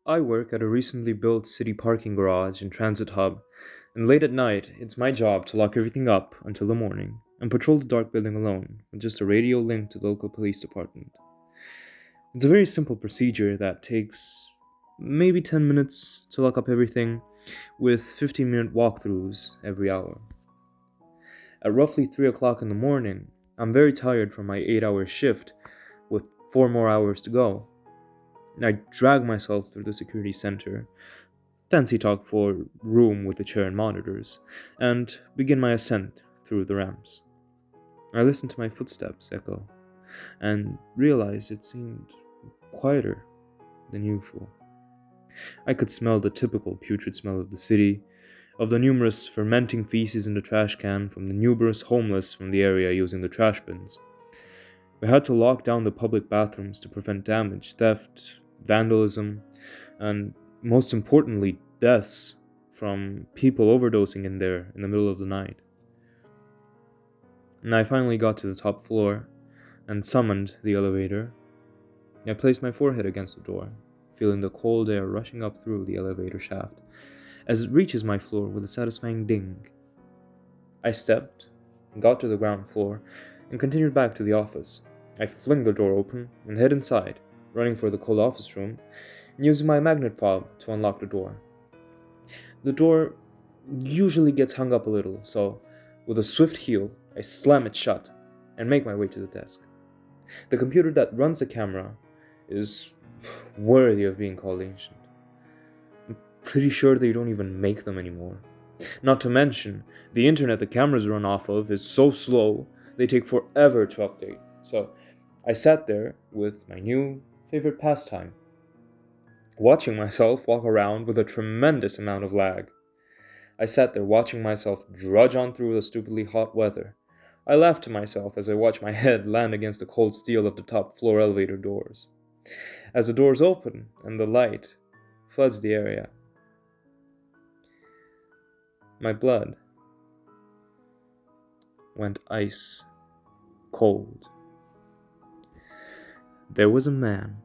I work at a recently built city parking garage and transit hub, and late at night, it's my job to lock everything up until the morning and patrol the dark building alone with just a radio link to the local police department. It's a very simple procedure that takes maybe 10 minutes to lock up everything, with 15-minute walkthroughs every hour. At roughly 3 o'clock in the morning, I'm very tired from my 8-hour shift with 4 more hours to go. I drag myself through the security center, fancy talk for room with a chair and monitors, and begin my ascent through the ramps. I listen to my footsteps echo and realize it seemed quieter than usual. I could smell the typical putrid smell of the city, of the numerous fermenting feces in the trash can from the numerous homeless from the area using the trash bins. We had to lock down the public bathrooms to prevent damage, theft, vandalism, and most importantly, deaths from people overdosing in there in the middle of the night. And I finally got to the top floor and summoned the elevator. I placed my forehead against the door, feeling the cold air rushing up through the elevator shaft as it reaches my floor with a satisfying ding. I stepped, got to the ground floor, and continued back to the office. I fling the door open and head inside, running for the cold office room and using my magnet fob to unlock the door. The door usually gets hung up a little, so with a swift heel, I slam it shut and make my way to the desk. The computer that runs the camera is worthy of being called ancient. I'm pretty sure they don't even make them anymore. Not to mention, the internet the cameras run off of is so slow, they take forever to update. So I sat there with my new favorite pastime, watching myself walk around with a tremendous amount of lag. I sat there watching myself drudge on through the stupidly hot weather. I laughed to myself as I watched my head land against the cold steel of the top floor elevator doors. As the doors open and the light floods the area, my blood went ice cold. There was a man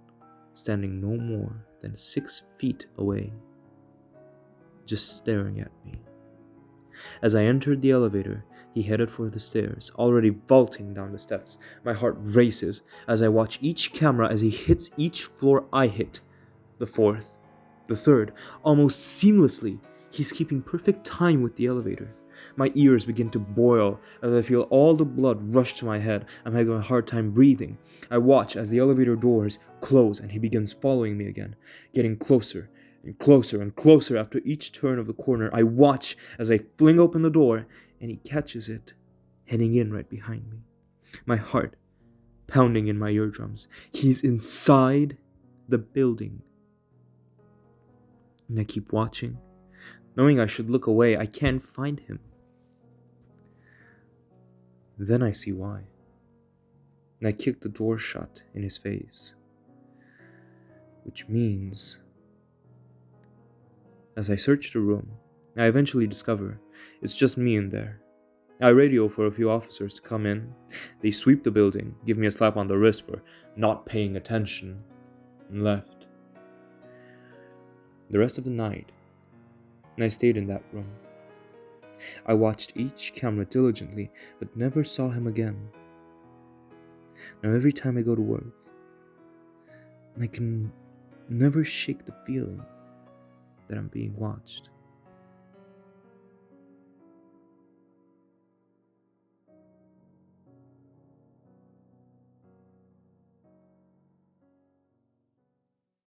standing no more than 6 feet away, just staring at me. As I entered the elevator, he headed for the stairs, already vaulting down the steps. My heart races as I watch each camera as he hits each floor I hit. The fourth, the third, almost seamlessly. He's keeping perfect time with the elevator. My ears begin to boil as I feel all the blood rush to my head. I'm having a hard time breathing. I watch as the elevator doors close and he begins following me again, getting closer and closer and closer after each turn of the corner. I watch as I fling open the door and he catches it, heading in right behind me. My heart pounding in my eardrums. He's inside the building. And I keep watching, knowing I should look away. I can't find him. Then I see why. And I kick the door shut in his face. Which means, as I search the room, I eventually discover it's just me in there. I radio for a few officers to come in. They sweep the building, give me a slap on the wrist for not paying attention, and left. The rest of the night, I stayed in that room. I watched each camera diligently, but never saw him again. Now every time I go to work, I can never shake the feeling that I'm being watched.